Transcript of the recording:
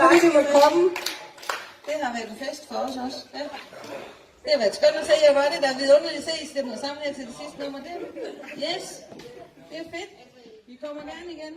fordi vi måtte komme. Det har været en fest for os også. Ja. Det har været skønt at se jer, var det, der er vidunderligt at se, I stemmer sammen her til det sidste nummer. Yes, det er fedt. Vi kommer gerne igen.